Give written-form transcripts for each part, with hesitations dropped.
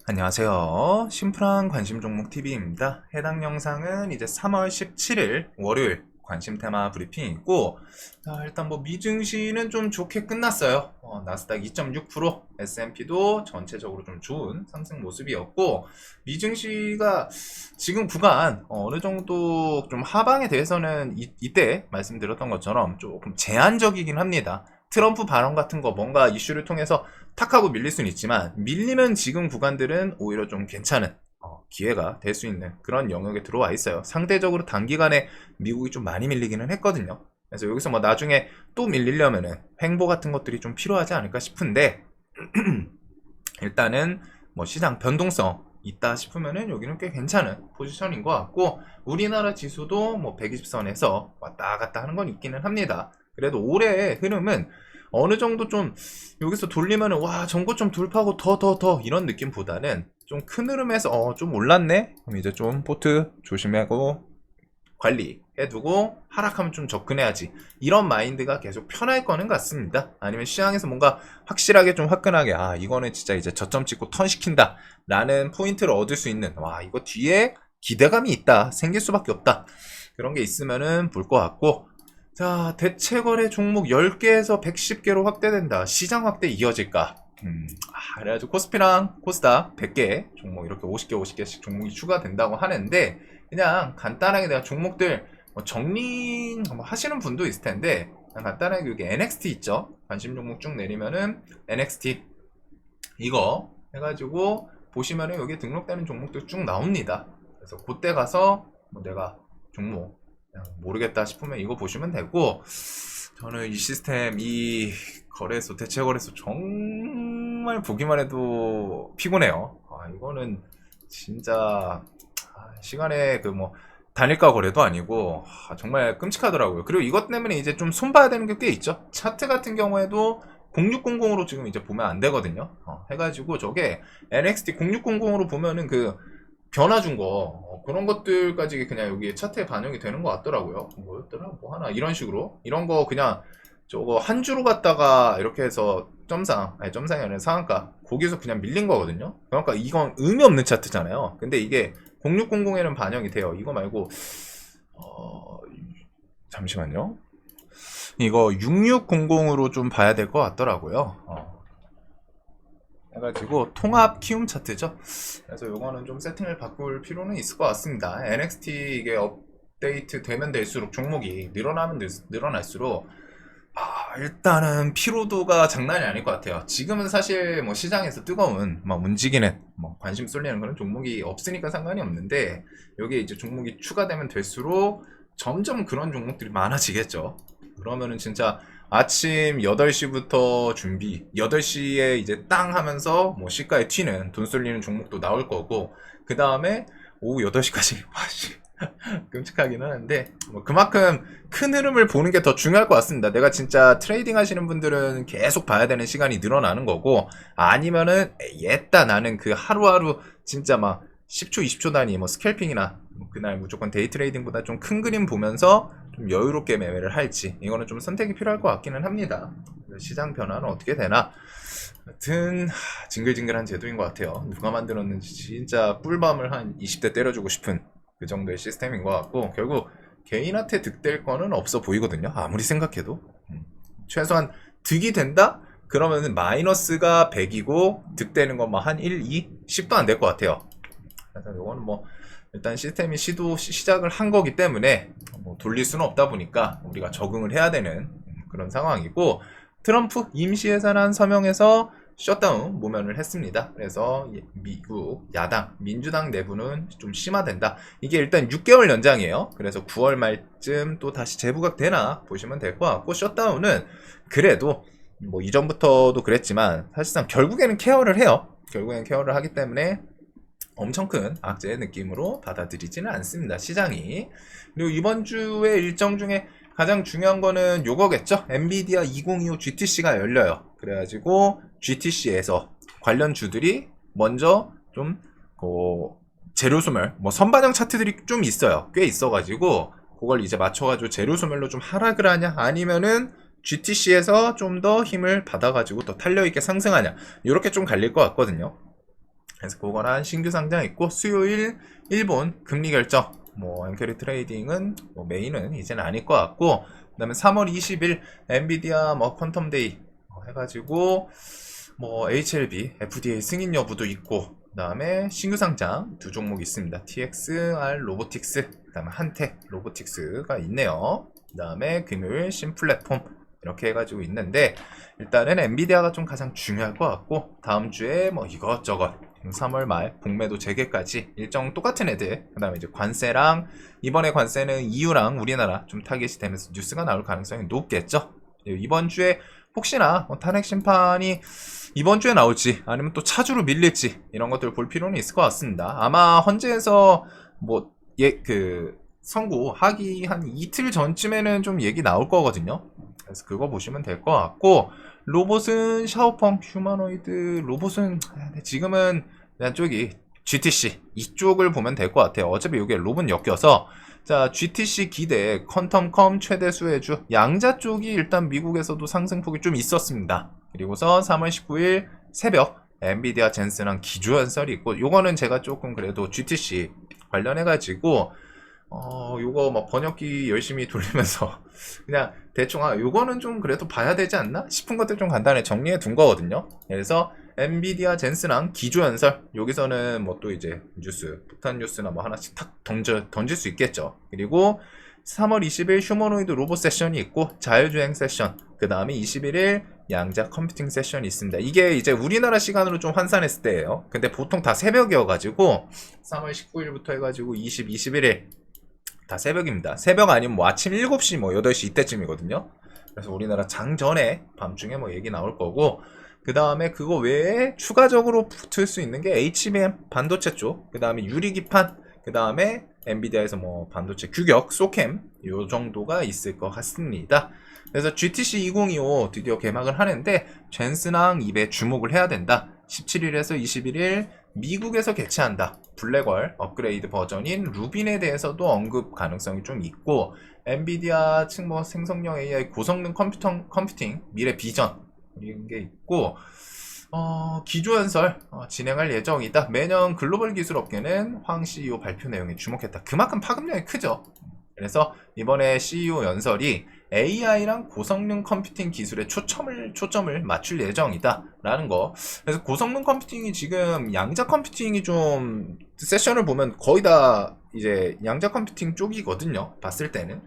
안녕하세요. 심플한 관심 종목 TV입니다. 해당 영상은 이제 3월 17일 월요일 관심 테마 브리핑이고, 일단 뭐 미증시는 좀 좋게 끝났어요. 나스닥 2.6%, S&P도 전체적으로 좀 좋은 상승 모습이었고, 미증시가 지금 구간 어느 정도 좀 하방에 대해서는 이때 말씀드렸던 것처럼 조금 제한적이긴 합니다. 트럼프 발언 같은 거 뭔가 이슈를 통해서 탁 하고 밀릴 수는 있지만, 밀리는 지금 구간들은 오히려 좀 괜찮은 기회가 될 수 있는 그런 영역에 들어와 있어요. 상대적으로 단기간에 미국이 좀 많이 밀리기는 했거든요. 그래서 여기서 뭐 나중에 또 밀리려면은 횡보 같은 것들이 좀 필요하지 않을까 싶은데, 일단은 뭐 시장 변동성 있다 싶으면은 여기는 꽤 괜찮은 포지션인 것 같고, 우리나라 지수도 뭐 120선에서 왔다 갔다 하는 건 있기는 합니다. 그래도 올해의 흐름은 어느 정도 좀 여기서 돌리면은 와 전고점 돌파하고 더 이런 느낌보다는 좀 큰 흐름에서 좀 올랐네? 그럼 이제 좀 포트 조심하고 관리해두고 하락하면 좀 접근해야지, 이런 마인드가 계속 편할 거는 같습니다. 아니면 시장에서 뭔가 확실하게 좀 화끈하게 이거는 진짜 이제 저점 찍고 턴 시킨다 라는 포인트를 얻을 수 있는, 와 이거 뒤에 기대감이 있다, 생길 수밖에 없다, 그런 게 있으면은 볼 것 같고, 자, 대체거래 종목 10개에서 110개로 확대된다. 시장 확대 이어질까? 그래가지고 코스피랑 코스닥 100개 종목 이렇게 50개씩 종목이 추가된다고 하는데, 그냥 간단하게 내가 종목들 뭐 정리 하시는 분도 있을 텐데, 그냥 간단하게 여기 NXT 있죠? 관심 종목 쭉 내리면은 NXT 이거 해가지고 보시면은 여기 등록되는 종목들 쭉 나옵니다. 그래서 그때 가서 뭐 내가 종목 모르겠다 싶으면 이거 보시면 되고, 저는 이 시스템, 이 거래소, 대체 거래소 정말 보기만 해도 피곤해요. 이거는 진짜 시간에 그 뭐 단일가 거래도 아니고 정말 끔찍하더라고요. 그리고 이것 때문에 이제 좀 손봐야 되는 게 꽤 있죠. 차트 같은 경우에도 0600으로 지금 이제 보면 안 되거든요. 해가지고 저게 NXT 0600으로 보면은 그 변화 준 거, 그런 것들까지 그냥 여기 차트에 반영이 되는 것 같더라고요. 뭐였더라? 뭐 하나 이런 식으로 이런 거 그냥 저거 한 주로 갔다가 이렇게 해서 점상이 아니라 상한가 거기서 그냥 밀린 거거든요. 그러니까 이건 의미 없는 차트잖아요. 근데 이게 0600에는 반영이 돼요. 이거 말고 잠시만요. 이거 6600으로 좀 봐야 될 것 같더라고요. 해가지고 통합 키움 차트죠. 그래서 요거는 좀 세팅을 바꿀 필요는 있을 것 같습니다. NXT 이게 업데이트 되면 될수록 종목이 늘어나면 늘어날수록 일단은 피로도가 장난이 아닐 것 같아요. 지금은 사실 뭐 시장에서 뜨거운 막 움직이는 뭐 관심 쏠리는 그런 종목이 없으니까 상관이 없는데, 여기에 이제 종목이 추가되면 될수록 점점 그런 종목들이 많아지겠죠. 그러면은 진짜 아침 8시부터 준비, 8시에 이제 땅 하면서 뭐 시가에 튀는 돈 쏠리는 종목도 나올 거고, 그 다음에 오후 8시까지 끔찍하긴 하는데, 뭐 그만큼 큰 흐름을 보는 게 더 중요할 것 같습니다. 내가 진짜 트레이딩 하시는 분들은 계속 봐야 되는 시간이 늘어나는 거고, 아니면은 옛다 나는 그 하루하루 진짜 막 10초 20초 단위 뭐 스캘핑이나 뭐 그날 무조건 데이 트레이딩보다 좀 큰 그림 보면서 좀 여유롭게 매매를 할지, 이거는 좀 선택이 필요할 것 같기는 합니다. 시장 변화는 어떻게 되나, 하여튼 징글징글한 제도인 것 같아요. 누가 만들었는지 진짜 꿀밤을 한 20대 때려주고 싶은 그 정도의 시스템인 것 같고, 결국 개인한테 득될 거는 없어 보이거든요. 아무리 생각해도. 최소한 득이 된다? 그러면은 마이너스가 100이고 득되는 건 뭐 한 1, 2? 10도 안 될 것 같아요. 그래서 이거는 뭐 일단 시스템이 시작을 한 거기 때문에 뭐 돌릴 수는 없다 보니까 우리가 적응을 해야 되는 그런 상황이고, 트럼프 임시예산안 서명에서 셧다운 모면을 했습니다. 그래서 미국 야당 민주당 내부는 좀 심화된다. 이게 일단 6개월 연장이에요. 그래서 9월 말쯤 또 다시 재부각 되나 보시면 될 것 같고, 셧다운은 그래도 뭐 이전부터도 그랬지만 사실상 결국에는 케어를 해요. 결국에는 케어를 하기 때문에 엄청 큰 악재의 느낌으로 받아들이지는 않습니다, 시장이. 그리고 이번 주의 일정 중에 가장 중요한 거는 요거겠죠. 엔비디아 2025 GTC가 열려요. 그래가지고 GTC에서 관련 주들이 먼저 좀 재료 소멸, 뭐 선반영 차트들이 좀 있어요. 꽤 있어가지고 그걸 이제 맞춰가지고 재료 소멸로 좀 하락을 하냐, 아니면은 GTC에서 좀 더 힘을 받아가지고 더 탄력있게 상승하냐, 이렇게 좀 갈릴 것 같거든요. 그래서 그거랑 신규 상장 있고, 수요일 일본 금리 결정, 뭐 엔캐리 트레이딩은 뭐 메인은 이제는 아닐 것 같고, 그다음에 3월 20일 엔비디아 뭐 퀀텀 데이 해가지고 뭐 HLB, FDA 승인 여부도 있고, 그다음에 신규 상장 두 종목 있습니다. TXR 로보틱스, 그다음에 한테 로보틱스가 있네요. 그다음에 금요일 신플랫폼 이렇게 해가지고 있는데, 일단은 엔비디아가 좀 가장 중요할 것 같고, 다음 주에 뭐 이것저것 3월 말 북매도 재개까지 일정 똑같은 애들, 그 다음에 이제 관세랑, 이번에 관세는 EU랑 우리나라 좀 타겟이 되면서 뉴스가 나올 가능성이 높겠죠. 이번 주에 혹시나 탄핵 심판이 이번 주에 나올지 아니면 또 차주로 밀릴지 이런 것들을 볼 필요는 있을 것 같습니다. 아마 헌재에서 뭐 선고하기 한 이틀 전쯤에는 좀 얘기 나올 거거든요. 그래서 그거 보시면 될 것 같고, 로봇은 샤오펑 휴머노이드 로봇은 지금은 그냥 쪽이 GTC 이쪽을 보면 될 것 같아요. 어차피 이게 로봇 엮여서, 자 GTC 기대 퀀텀컴 최대 수혜주 양자 쪽이 일단 미국에서도 상승폭이 좀 있었습니다. 그리고서 3월 19일 새벽 엔비디아 젠슨랑 기조연설이 있고, 요거는 제가 조금 그래도 GTC 관련해가지고 요거 뭐 번역기 열심히 돌리면서 그냥 대충 요거는 좀 그래도 봐야 되지 않나 싶은 것들 좀 간단히 정리해 둔 거거든요. 그래서 엔비디아 젠슨랑 기조연설, 여기서는 뭐 또 이제 뉴스, 폭탄 뉴스나 뭐 하나씩 탁 던질 수 있겠죠. 그리고 3월 20일 휴머노이드 로봇 세션이 있고, 자율주행 세션, 그 다음에 21일 양자 컴퓨팅 세션이 있습니다. 이게 이제 우리나라 시간으로 좀 환산했을 때예요. 근데 보통 다 새벽이어가지고 3월 19일부터 해가지고 20, 21일 다 새벽입니다. 새벽 아니면 뭐 아침 7시 뭐 8시 이때쯤이거든요. 그래서 우리나라 장 전에 밤중에 뭐 얘기 나올 거고, 그 다음에 그거 외에 추가적으로 붙을 수 있는 게 HBM 반도체 쪽, 그 다음에 유리기판, 그 다음에 엔비디아에서 뭐 반도체 규격, 소캠 요 정도가 있을 것 같습니다. 그래서 GTC 2025 드디어 개막을 하는데, 젠슨항 입에 주목을 해야 된다. 17일에서 21일 미국에서 개최한다. 블랙월 업그레이드 버전인 루빈에 대해서도 언급 가능성이 좀 있고, 엔비디아 측 뭐 생성형 AI 고성능 컴퓨팅 미래 비전 이런 게 있고, 기조연설 진행할 예정이다. 매년 글로벌 기술업계는 황 CEO 발표 내용에 주목했다. 그만큼 파급력이 크죠. 그래서 이번에 CEO 연설이 AI랑 고성능 컴퓨팅 기술에 초점을 맞출 예정이다 라는 거. 그래서 고성능 컴퓨팅이 지금 양자 컴퓨팅이 좀 세션을 보면 거의 다 이제 양자 컴퓨팅 쪽이거든요. 봤을 때는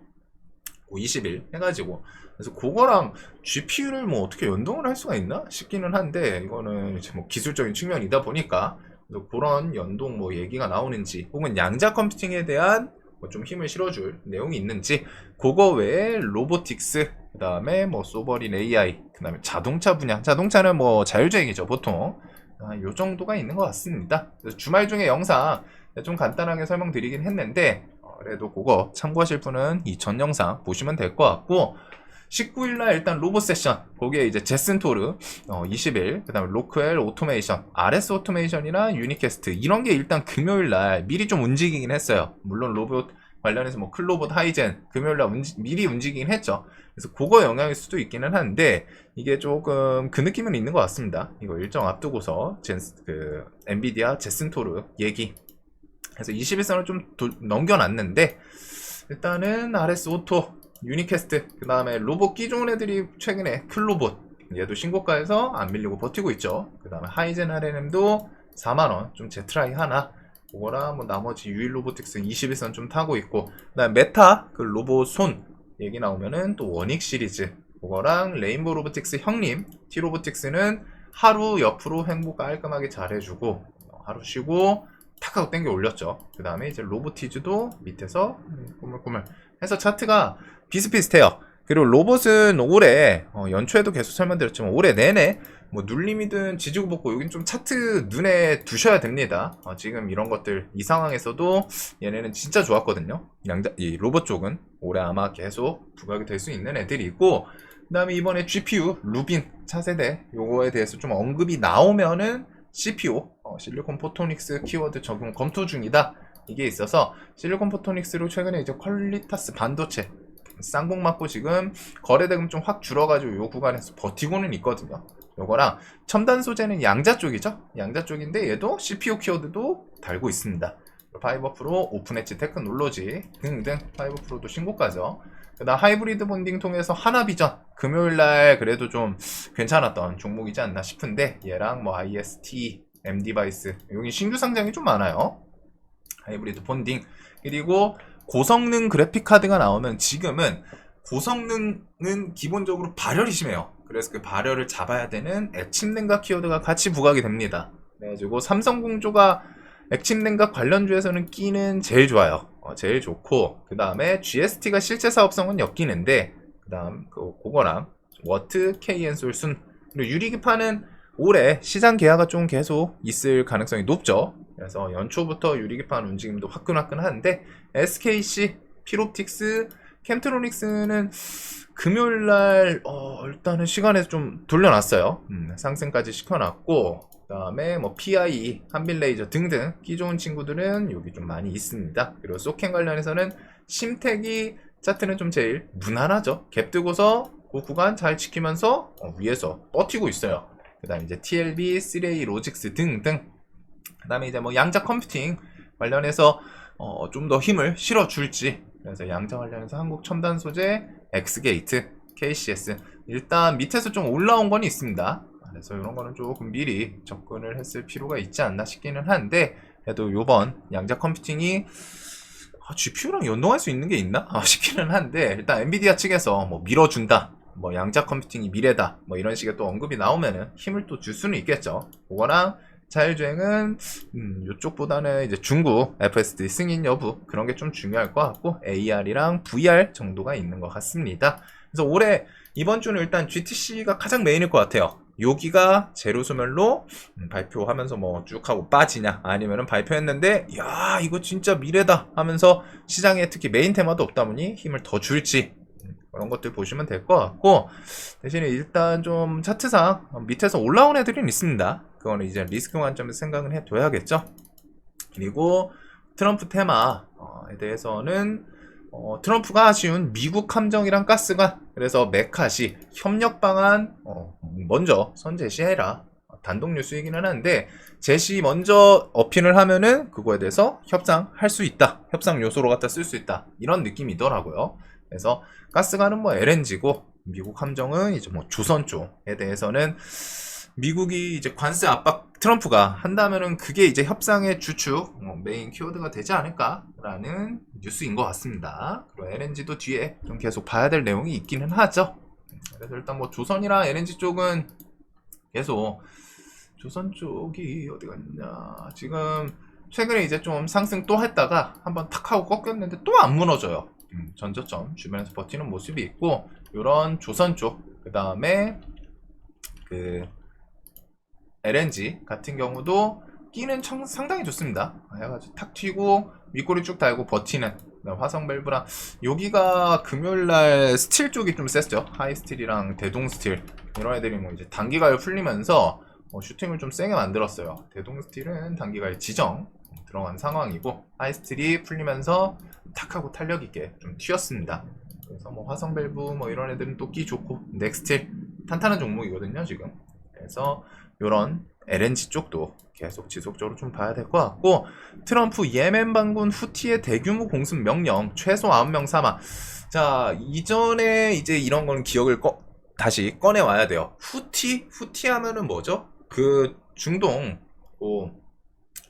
20일 해가지고, 그래서 그거랑 GPU를 뭐 어떻게 연동을 할 수가 있나 싶기는 한데, 이거는 이제 뭐 기술적인 측면이다 보니까, 그래서 그런 연동 뭐 얘기가 나오는지, 혹은 양자 컴퓨팅에 대한 뭐 좀 힘을 실어줄 내용이 있는지, 그거 외에 로보틱스, 그 다음에 뭐 소버린 AI, 그 다음에 자동차 분야, 자동차는 뭐 자율주행이죠 보통. 요 정도가 있는 것 같습니다. 그래서 주말 중에 영상 좀 간단하게 설명드리긴 했는데, 그래도 그거 참고하실 분은 이 전 영상 보시면 될 것 같고, 19일날 일단 로봇 세션, 거기에 이제 제슨토르 20일, 그 다음에 로크웰 오토메이션, RS 오토메이션이나 유니캐스트 이런 게 일단 금요일날 미리 좀 움직이긴 했어요. 물론 로봇 관련해서 뭐 클로봇 하이젠 금요일날 미리 움직이긴 했죠. 그래서 그거 영향일 수도 있기는 한데, 이게 조금 그 느낌은 있는 것 같습니다. 이거 일정 앞두고서 엔비디아 제슨토르 얘기, 그래서 21선을 좀 넘겨놨는데, 일단은 RS 오토, 유니캐스트, 그 다음에 로봇 끼 좋은 애들이 최근에 클로봇, 얘도 신고가에서 안 밀리고 버티고 있죠. 그 다음에 하이젠 RNM도 4만원 좀 제트라이 하나, 그거랑 뭐 나머지 유일 로보틱스 21선 좀 타고 있고, 그 다음에 메타 그 로봇 손 얘기 나오면은 또 원익 시리즈, 그거랑 레인보우 로보틱스 형님 T로보틱스는 하루 옆으로 횡보 깔끔하게 잘해주고, 하루 쉬고 탁 하고 땡겨 올렸죠. 그 다음에 이제 로보티즈도 밑에서 꾸물꾸물 해서 차트가 비슷비슷해요. 그리고 로봇은 올해 연초에도 계속 설명드렸지만 올해 내내 뭐 눌림이든 지지고 볶고 여긴 좀 차트 눈에 두셔야 됩니다. 지금 이런 것들 이 상황에서도 얘네는 진짜 좋았거든요. 이 로봇 쪽은 올해 아마 계속 부각이 될 수 있는 애들이 있고, 그 다음에 이번에 GPU 루빈 차세대 요거에 대해서 좀 언급이 나오면은 CPO 실리콘 포토닉스 키워드 적용 검토 중이다 이게 있어서, 실리콘 포토닉스로 최근에 이제 퀄리타스 반도체 쌍봉 맞고 지금 거래대금 좀 확 줄어가지고 요 구간에서 버티고는 있거든요. 요거랑 첨단 소재는 양자 쪽이죠. 양자 쪽인데 얘도 CPU 키워드도 달고 있습니다. 파이버 프로, 오픈 엣지 테크놀로지 등등 파이버 프로도 신고가죠. 그다음 하이브리드 본딩 통해서 하나비전 금요일날 그래도 좀 괜찮았던 종목이지 않나 싶은데 얘랑 뭐 IST, M디바이스 여기 신규 상장이 좀 많아요. 하이브리드 본딩 그리고 고성능 그래픽 카드가 나오면 지금은 고성능은 기본적으로 발열이 심해요. 그래서 그 발열을 잡아야 되는 액침 냉각 키워드가 같이 부각이 됩니다. 그래가지고 삼성공조가 액침 냉각 관련주에서는 끼는 제일 좋아요. 제일 좋고 그 다음에 GST가 실제 사업성은 엮이는데 그 다음 그거랑 워트, KN솔순 그리고 유리기판은 올해 시장 계약가 좀 계속 있을 가능성이 높죠. 그래서 연초부터 유리기판 움직임도 화끈화끈한데 SKC, 피롭틱스, 캠트로닉스는 금요일날 일단은 시간에서 좀 돌려놨어요. 상승까지 시켜놨고 그 다음에 뭐 PIE, 한빌레이저 등등 끼 좋은 친구들은 여기 좀 많이 있습니다. 그리고 소켄 관련해서는 심택이 차트는 좀 제일 무난하죠. 갭 뜨고서 그 구간 잘 지키면서 위에서 버티고 있어요. 그 다음에 이제 TLB, 3A, 로직스 등등 그 다음에 이제 뭐 양자 컴퓨팅 관련해서 좀 더 힘을 실어줄지 그래서 양자 관련해서 한국 첨단 소재, 엑스게이트, KCS 일단 밑에서 좀 올라온 건 있습니다. 그래서 이런 거는 조금 미리 접근을 했을 필요가 있지 않나 싶기는 한데 그래도 요번 양자 컴퓨팅이 GPU랑 연동할 수 있는 게 있나? 싶기는 한데 일단 엔비디아 측에서 뭐 밀어준다 뭐 양자 컴퓨팅이 미래다 뭐 이런 식의 또 언급이 나오면은 힘을 또 줄 수는 있겠죠. 그거랑 자율주행은 이쪽보다는 이제 중국 FSD 승인 여부 그런 게 좀 중요할 것 같고 AR이랑 VR 정도가 있는 것 같습니다. 그래서 올해 이번 주는 일단 GTC가 가장 메인일 것 같아요. 여기가 제로 소멸로 발표하면서 뭐 쭉 하고 빠지냐 아니면은 발표했는데 야 이거 진짜 미래다 하면서 시장에 특히 메인 테마도 없다 보니 힘을 더 줄지 그런 것들 보시면 될 것 같고 대신에 일단 좀 차트상 밑에서 올라온 애들은 있습니다. 그거는 이제 리스크 관점에서 생각을 해둬야겠죠. 그리고 트럼프 테마에 대해서는 트럼프가 아쉬운 미국 함정이랑 가스관 그래서 메카시 협력 방안 먼저 선 제시해라 단독 뉴스이기는 한데 제시 먼저 어필을 하면은 그거에 대해서 협상할 수 있다 협상 요소로 갖다 쓸 수 있다 이런 느낌이더라고요. 그래서 가스관은 뭐 LNG고 미국 함정은 이제 뭐 조선 쪽에 대해서는 미국이 이제 관세 압박 트럼프가 한다면은 그게 이제 협상의 주축 메인 키워드가 되지 않을까라는 뉴스인 것 같습니다. 그리고 LNG도 뒤에 좀 계속 봐야 될 내용이 있기는 하죠. 그래서 일단 뭐 조선이랑 LNG 쪽은 계속 조선 쪽이 어디 갔냐 지금 최근에 이제 좀 상승 또 했다가 한번 탁 하고 꺾였는데 또 안 무너져요. 전저점 주변에서 버티는 모습이 있고 요런 조선 쪽 그 다음에 그 LNG 같은 경우도 끼는 상당히 좋습니다. 해가지고 탁 튀고 윗꼬리 쭉 달고 버티는 화성 밸브랑 여기가 금요일날 스틸 쪽이 좀 셌죠. 하이스틸이랑 대동스틸 이런 애들이 뭐 이제 단기가에 풀리면서 슈팅을 좀 세게 만들었어요. 대동스틸은 단기가에 지정 들어간 상황이고 하이스틸이 풀리면서 탁 하고 탄력 있게 좀 튀었습니다. 그래서 뭐 화성 밸브 뭐 이런 애들은 또 끼 좋고 넥스틸 탄탄한 종목이거든요 지금. 그래서 요런 LNG 쪽도 계속 지속적으로 좀 봐야 될 것 같고 트럼프 예멘 반군 후티의 대규모 공습 명령 최소 9명 사망. 자 이전에 이제 이런 거는 기억을 다시 꺼내 와야 돼요. 후티 하면은 뭐죠? 그 중동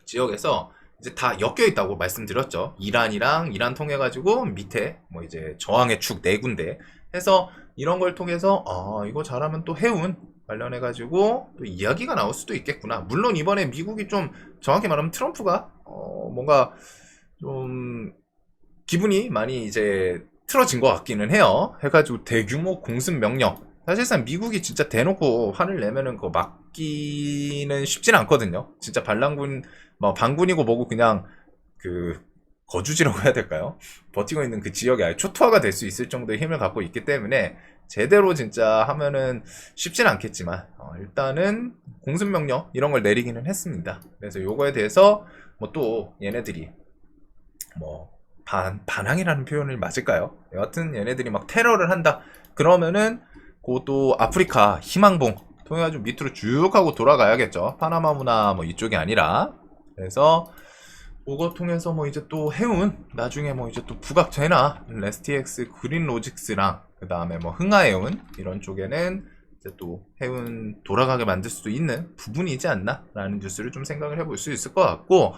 지역에서 이제 다 엮여 있다고 말씀드렸죠. 이란이랑 이란 통해 가지고 밑에 뭐 이제 저항의 축 4군데 해서 이런 걸 통해서 이거 잘하면 또 해운 관련해 가지고 또 이야기가 나올 수도 있겠구나. 물론 이번에 미국이 좀 정확히 말하면 트럼프가 뭔가 좀 기분이 많이 이제 틀어진 것 같기는 해요. 해가지고 대규모 공습 명령. 사실상 미국이 진짜 대놓고 화를 내면은 그거 막기는 쉽진 않거든요. 진짜 반란군, 뭐 반군이고 뭐고 그냥 그 거주지라고 해야 될까요? 버티고 있는 그 지역이 아예 초토화가 될 수 있을 정도의 힘을 갖고 있기 때문에 제대로 진짜 하면은 쉽진 않겠지만 일단은 공습명령 이런 걸 내리기는 했습니다. 그래서 요거에 대해서 뭐 또 얘네들이 뭐 반항이라는 표현을 맞을까요? 여하튼 얘네들이 막 테러를 한다 그러면은 그것도 아프리카 희망봉 통해가지고 밑으로 쭉 하고 돌아가야겠죠. 파나마 문화 뭐 이쪽이 아니라. 그래서 그거 통해서 뭐 이제 또 해운 나중에 뭐 이제 또 부각되나 레스TX 그린로직스랑 그 다음에 뭐 흥하해운 이런 쪽에는 이제 또 해운 돌아가게 만들 수도 있는 부분이지 않나 라는 뉴스를 좀 생각을 해볼 수 있을 것 같고,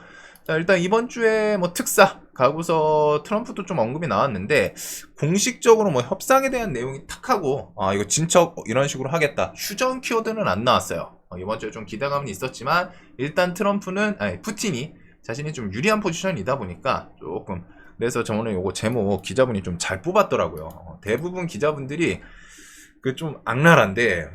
자, 일단 이번 주에 뭐 특사 가고서 트럼프도 좀 언급이 나왔는데 공식적으로 뭐 협상에 대한 내용이 탁 하고 이거 진척 이런 식으로 하겠다 휴전 키워드는 안 나왔어요. 이번 주에 좀 기대감은 있었지만 일단 푸틴이 자신이 좀 유리한 포지션이다 보니까 조금, 그래서 저는 요거 제목 기자분이 좀 잘 뽑았더라고요. 대부분 기자분들이 그 좀 악랄한데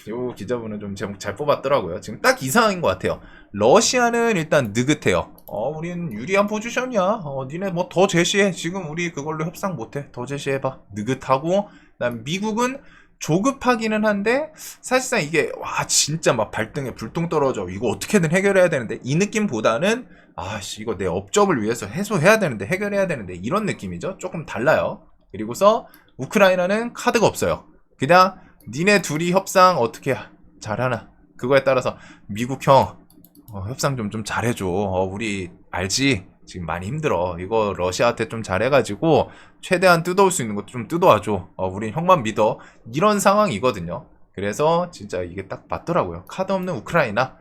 요 기자분은 좀 제목 잘 뽑았더라고요. 지금 딱 이 상황인 것 같아요. 러시아는 일단 느긋해요. 우린 유리한 포지션이야. 니네 뭐 더 제시해. 지금 우리 그걸로 협상 못해. 더 제시해봐. 느긋하고, 그다음 미국은 조급하기는 한데 사실상 이게 와 진짜 막 발등에 불똥 떨어져. 이거 어떻게든 해결해야 되는데 이 느낌보다는 이거 내 업적을 위해서 해소해야 되는데 해결해야 되는데 이런 느낌이죠. 조금 달라요. 그리고서 우크라이나는 카드가 없어요. 그냥 니네 둘이 협상 어떻게 잘하나 그거에 따라서 미국 형 협상 좀 잘해줘. 우리 알지? 지금 많이 힘들어. 이거 러시아한테 좀 잘해가지고 최대한 뜯어올 수 있는 것도 좀 뜯어와줘. 우린 형만 믿어. 이런 상황이거든요. 그래서 진짜 이게 딱 맞더라고요. 카드 없는 우크라이나.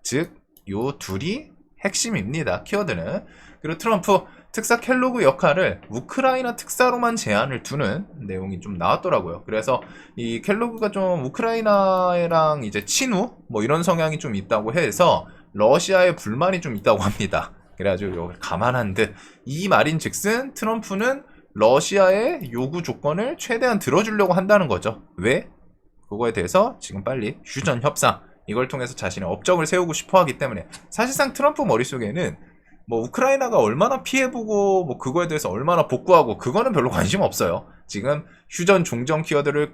즉 요 둘이 핵심입니다. 키워드는. 그리고 트럼프 특사 켈로그 역할을 우크라이나 특사로만 제한을 두는 내용이 좀 나왔더라고요. 그래서 이 켈로그가 좀 우크라이나랑 이제 친우 뭐 이런 성향이 좀 있다고 해서 러시아에 불만이 좀 있다고 합니다. 그래가지고 이거 감안한 듯 이 말인즉슨 트럼프는 러시아의 요구 조건을 최대한 들어주려고 한다는 거죠. 왜? 그거에 대해서 지금 빨리 휴전 협상 이걸 통해서 자신의 업적을 세우고 싶어하기 때문에, 사실상 트럼프 머릿속에는 뭐 우크라이나가 얼마나 피해보고 뭐 그거에 대해서 얼마나 복구하고 그거는 별로 관심 없어요. 지금 휴전 종전 키워드를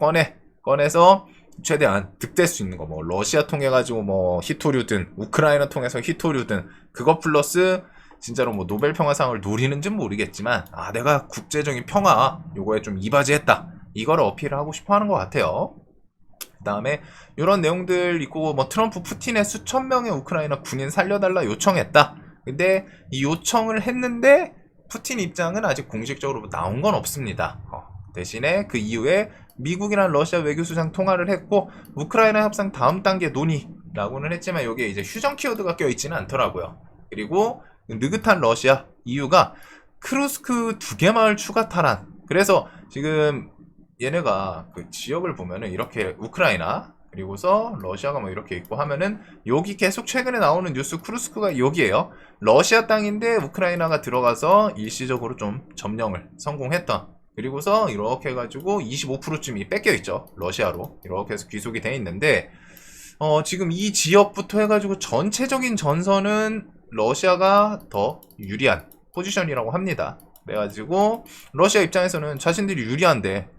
꺼내서 최대한 득될 수 있는 거, 뭐 러시아 통해 가지고 뭐 히토류든 우크라이나 통해서 히토류든 그거 플러스 진짜로 뭐 노벨 평화상을 노리는지는 모르겠지만 내가 국제적인 평화 요거에 좀 이바지했다 이거를 어필을 하고 싶어하는 것 같아요. 그 다음에 이런 내용들 있고, 뭐 트럼프 푸틴의 수천 명의 우크라이나 군인 살려달라 요청했다. 근데 이 요청을 했는데 푸틴 입장은 아직 공식적으로 나온 건 없습니다. 대신에 그 이후에 미국이랑 러시아 외교수장 통화를 했고 우크라이나 협상 다음 단계 논의라고는 했지만 여기에 이제 휴전 키워드가 껴있지는 않더라고요. 그리고 느긋한 러시아 이유가 크루스크 2개 마을 추가 탈환. 그래서 지금 얘네가 그 지역을 보면은 이렇게 우크라이나 그리고서 러시아가 뭐 이렇게 있고 하면은 여기 계속 최근에 나오는 뉴스 크루스크가 여기에요. 러시아 땅인데 우크라이나가 들어가서 일시적으로 좀 점령을 성공했던, 그리고서 이렇게 해가지고 25%쯤이 뺏겨있죠. 러시아로 이렇게 해서 귀속이 돼 있는데 지금 이 지역부터 해가지고 전체적인 전선은 러시아가 더 유리한 포지션이라고 합니다. 그래가지고 러시아 입장에서는 자신들이 유리한데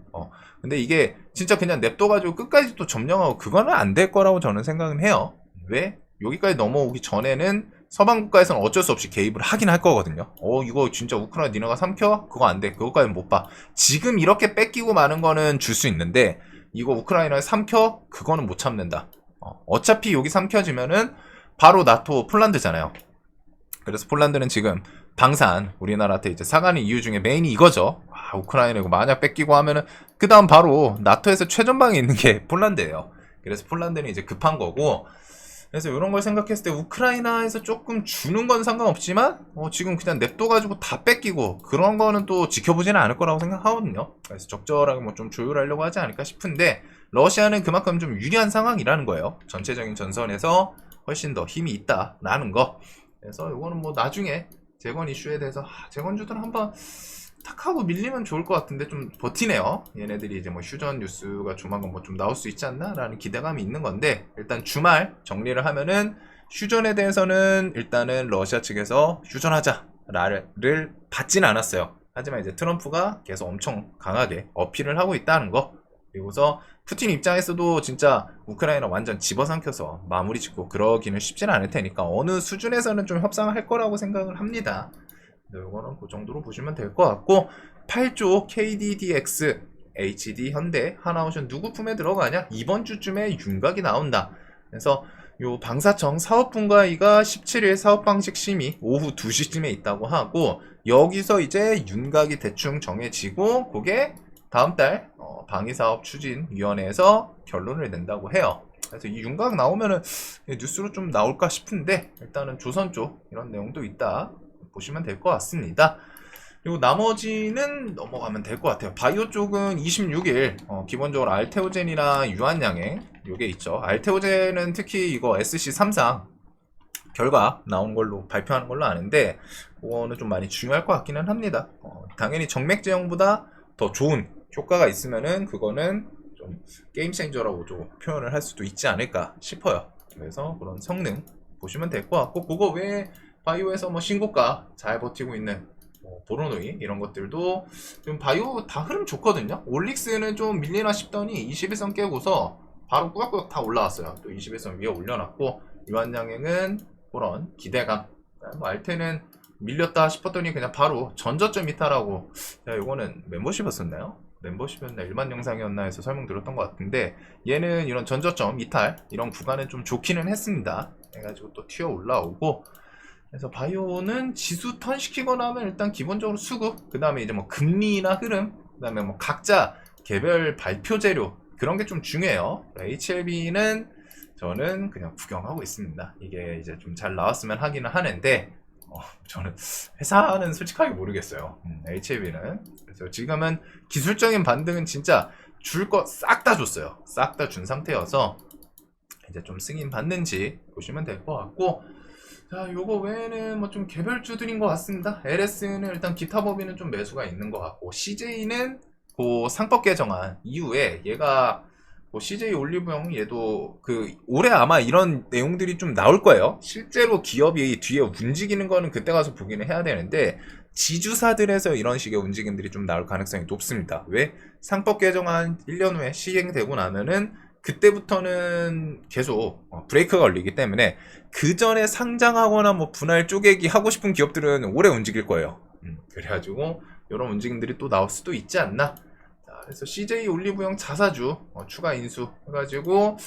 근데 이게 진짜 그냥 냅둬가지고 끝까지 또 점령하고 그거는 안 될 거라고 저는 생각은 해요. 왜? 여기까지 넘어오기 전에는 서방 국가에서는 어쩔 수 없이 개입을 하긴 할 거거든요. 이거 진짜 우크라이나 니네가 삼켜? 그거 안 돼. 그거까지는 못 봐. 지금 이렇게 뺏기고 마는 거는 줄 수 있는데 이거 우크라이나에 삼켜? 그거는 못 참는다. 어차피 여기 삼켜지면은 바로 나토 폴란드잖아요. 그래서 폴란드는 지금 방산 우리나라한테 이제 사가는 이유 중에 메인이 이거죠. 우크라이나 이거 만약 뺏기고 하면은 그 다음 바로 나토에서 최전방에 있는 게 폴란드예요. 그래서 폴란드는 이제 급한 거고, 그래서 이런 걸 생각했을 때 우크라이나에서 조금 주는 건 상관없지만 지금 그냥 냅둬가지고 다 뺏기고 그런 거는 또 지켜보지는 않을 거라고 생각하거든요. 그래서 적절하게 뭐 좀 조율하려고 하지 않을까 싶은데 러시아는 그만큼 좀 유리한 상황이라는 거예요. 전체적인 전선에서 훨씬 더 힘이 있다라는 거. 그래서 이거는 뭐 나중에 재건 이슈에 대해서 재건주들은 한번 탁 하고 밀리면 좋을 것 같은데 좀 버티네요. 얘네들이 이제 뭐 휴전 뉴스가 조만간 뭐 좀 나올 수 있지 않나 라는 기대감이 있는 건데, 일단 주말 정리를 하면은 휴전에 대해서는 일단은 러시아 측에서 휴전하자를 받지는 않았어요. 하지만 이제 트럼프가 계속 엄청 강하게 어필을 하고 있다는 거, 그리고서 푸틴 입장에서도 진짜 우크라이나 완전 집어삼켜서 마무리 짓고 그러기는 쉽지는 않을 테니까 어느 수준에서는 좀 협상을 할 거라고 생각을 합니다. 이거는 그 정도로 보시면 될 것 같고, 8조 KDDX HD, 현대, 하나오션 누구 품에 들어가냐? 이번 주쯤에 윤곽이 나온다. 그래서 요 방사청 사업분과위가 17일 사업방식 심의 오후 2시쯤에 있다고 하고, 여기서 이제 윤곽이 대충 정해지고 그게 다음 달 방위사업추진위원회에서 결론을 낸다고 해요. 그래서 이 윤곽 나오면은 뉴스로 좀 나올까 싶은데, 일단은 조선 쪽 이런 내용도 있다 보시면 될 것 같습니다. 그리고 나머지는 넘어가면 될 것 같아요. 바이오 쪽은 26일 기본적으로 알테오젠이나 유한양행 요게 있죠. 알테오젠은 특히 이거 SC3상 결과 나온 걸로 발표하는 걸로 아는데, 그거는 좀 많이 중요할 것 같기는 합니다. 당연히 정맥 제형보다 더 좋은 효과가 있으면은 그거는 좀 게임 체인저라고 좀 표현을 할 수도 있지 않을까 싶어요. 그래서 그런 성능 보시면 될 것 같고, 그거 외에 바이오에서 뭐 신고가 잘 버티고 있는 보로노이 이런 것들도 좀 바이오 다 흐름 좋거든요. 올릭스는 좀 밀리나 싶더니 21선 깨고서 바로 꾸역꾸역 다 올라왔어요. 또 21선 위에 올려놨고, 유한양행은 그런 기대감. 뭐 알테는 밀렸다 싶었더니 그냥 바로 전저점 이탈하고, 이거는 멤버십이었었나요? 멤버십이었나 일반 영상이었나 해서 설명드렸던 것 같은데, 얘는 이런 전저점 이탈 이런 구간은 좀 좋기는 했습니다. 해가지고 또 튀어 올라오고, 그래서 바이오는 지수 턴 시키거나 하면 일단 기본적으로 수급, 그 다음에 이제 뭐 금리나 흐름, 그 다음에 뭐 각자 개별 발표 재료 그런 게 좀 중요해요. HLB는 저는 그냥 구경하고 있습니다. 이게 이제 좀 잘 나왔으면 하기는 하는데, 저는 회사는 솔직하게 모르겠어요. HLB는. 그래서 지금은 기술적인 반등은 진짜 줄 거 싹 다 줬어요. 싹 다 준 상태여서 이제 좀 승인 받는지 보시면 될 것 같고, 자, 요거 외에는 뭐 좀 개별주들인 것 같습니다. LS는 일단 기타 법인은 좀 매수가 있는 것 같고, CJ는 그 상법 개정안 이후에 얘가 뭐 CJ 올리브영 얘도 그 올해 아마 이런 내용들이 좀 나올 거예요. 실제로 기업이 뒤에 움직이는 거는 그때 가서 보기는 해야 되는데, 지주사들에서 이런 식의 움직임들이 좀 나올 가능성이 높습니다. 왜? 상법 개정안 1년 후에 시행되고 나면은 그때부터는 계속 브레이크가 걸리기 때문에, 그 전에 상장하거나 뭐 분할 쪼개기 하고 싶은 기업들은 오래 움직일 거예요. 그래가지고 이런 움직임들이 또 나올 수도 있지 않나. 자, 그래서 CJ 올리브영 자사주 추가 인수 해가지고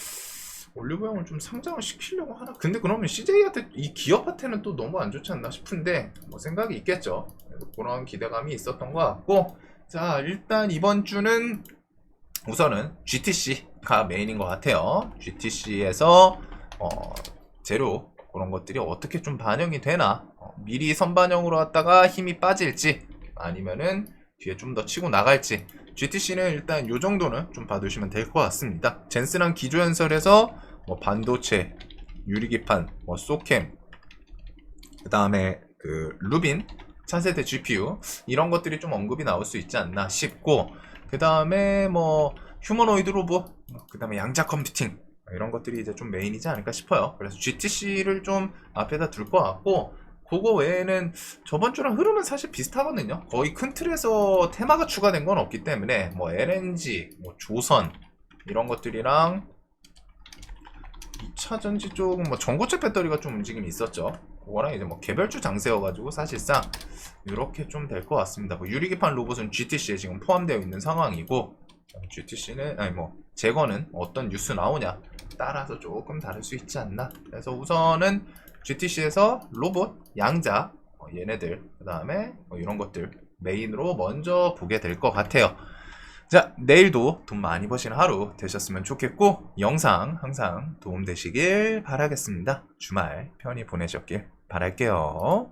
올리브영을 좀 상장을 시키려고 하나. 근데 그러면 CJ한테 이 기업한테는 또 너무 안 좋지 않나 싶은데, 뭐 생각이 있겠죠. 그런 기대감이 있었던 것 같고, 자, 일단 이번 주는 우선은 GTC가 메인인 것 같아요. GTC에서 재료 그런 것들이 어떻게 좀 반영이 되나, 미리 선반영으로 왔다가 힘이 빠질지 아니면은 뒤에 좀 더 치고 나갈지, GTC는 일단 요 정도는 좀 봐두시면 될 것 같습니다. 젠스랑 기조연설에서 뭐 반도체, 유리기판, 뭐 소캠, 그 다음에 그 루빈, 차세대 GPU 이런 것들이 좀 언급이 나올 수 있지 않나 싶고, 그 다음에 뭐 휴머노이드 로봇, 그 다음에 양자 컴퓨팅 이런 것들이 이제 좀 메인이지 않을까 싶어요. 그래서 GTC를 좀 앞에다 둘 것 같고, 그거 외에는 저번 주랑 흐름은 사실 비슷하거든요. 거의 큰 틀에서 테마가 추가된 건 없기 때문에, 뭐 LNG, 뭐 조선 이런 것들이랑 2차전지 쪽은 뭐 전고체 배터리가 좀 움직임이 있었죠. 그거랑 이제 뭐 개별주 장세여가지고 사실상 이렇게 좀 될 것 같습니다. 뭐 유리기판 로봇은 GTC에 지금 포함되어 있는 상황이고, GTC는 아니 뭐 제거는 어떤 뉴스 나오냐 따라서 조금 다를 수 있지 않나. 그래서 우선은 GTC에서 로봇, 양자 얘네들, 그 다음에 뭐 이런 것들 메인으로 먼저 보게 될 것 같아요. 자, 내일도 돈 많이 버시는 하루 되셨으면 좋겠고, 영상 항상 도움되시길 바라겠습니다. 주말 편히 보내셨길 바랄게요.